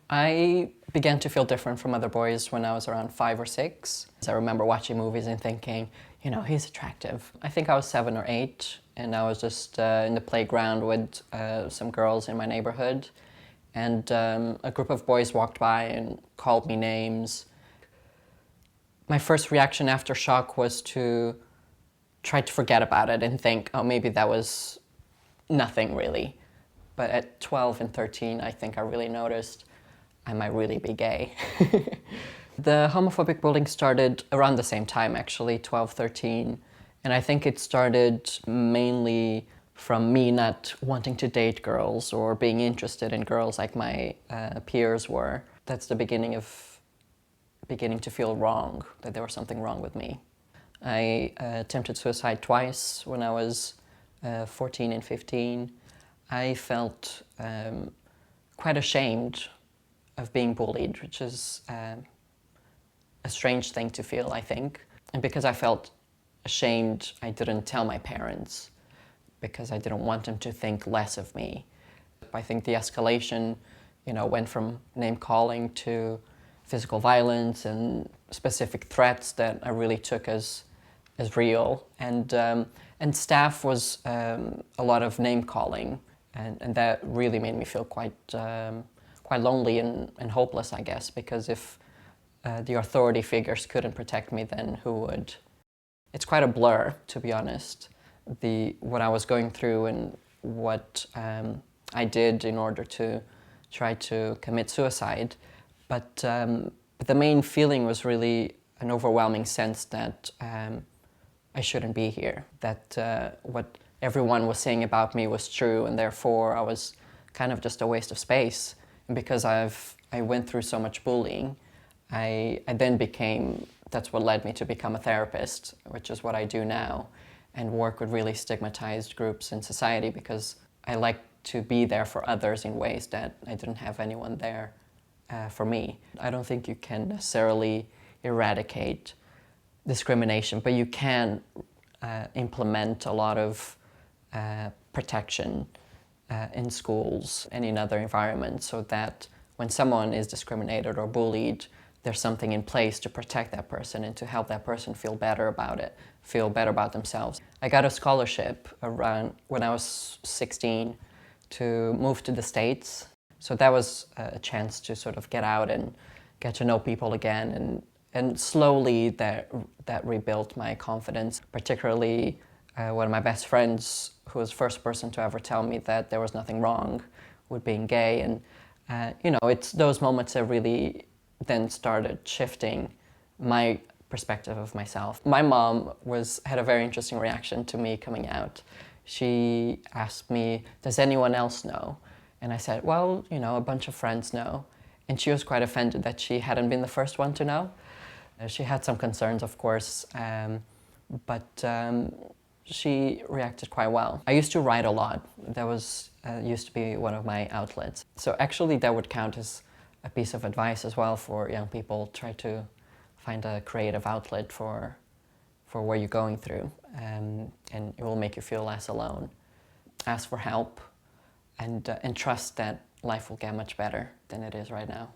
I began to feel different from other boys when I was around 5 or 6. I remember watching movies and thinking, you know, he's attractive. I think I was 7 or 8, and I was just in the playground with some girls in my neighborhood, and a group of boys walked by and called me names. My first reaction after shock was to try to forget about it and think, oh, maybe that was nothing really. But at 12 and 13, I think I really noticed I might really be gay. The homophobic bullying started around the same time, actually, 12, 13. And I think it started mainly from me not wanting to date girls or being interested in girls like my peers were. That's the beginning to feel wrong, that there was something wrong with me. I attempted suicide twice when I was 14 and 15. I felt quite ashamed of being bullied, which is a strange thing to feel, I think. And because I felt ashamed, I didn't tell my parents because I didn't want them to think less of me. I think the escalation, you know, went from name-calling to physical violence and specific threats that I really took as real. And staff was a lot of name-calling, and that really made me feel quite lonely and hopeless, I guess, because if the authority figures couldn't protect me, then who would? It's quite a blur, to be honest, what I was going through and what I did in order to try to commit suicide. But the main feeling was really an overwhelming sense that I shouldn't be here, that what everyone was saying about me was true, and therefore I was kind of just a waste of space. And because I went through so much bullying, I then became, that's what led me to become a therapist, which is what I do now, and work with really stigmatized groups in society because I like to be there for others in ways that I didn't have anyone there for me. I don't think you can necessarily eradicate discrimination, but you can implement a lot of protection in schools and in other environments so that when someone is discriminated or bullied, there's something in place to protect that person and to help that person feel better about it, feel better about themselves. I got a scholarship around when I was 16 to move to the States. So that was a chance to sort of get out and get to know people again, and slowly that rebuilt my confidence, particularly one of my best friends, who was the first person to ever tell me that there was nothing wrong with being gay. And you know, it's those moments that really then started shifting my perspective of myself. My mom had a very interesting reaction to me coming out. She asked me, does anyone else know? And I said, well, you know, a bunch of friends know. And she was quite offended that she hadn't been the first one to know. She had some concerns, of course, but she reacted quite well. I used to write a lot. That was used to be one of my outlets. So actually that would count as a piece of advice as well for young people. Try to find a creative outlet for what you're going through, and it will make you feel less alone. Ask for help, and trust that life will get much better than it is right now.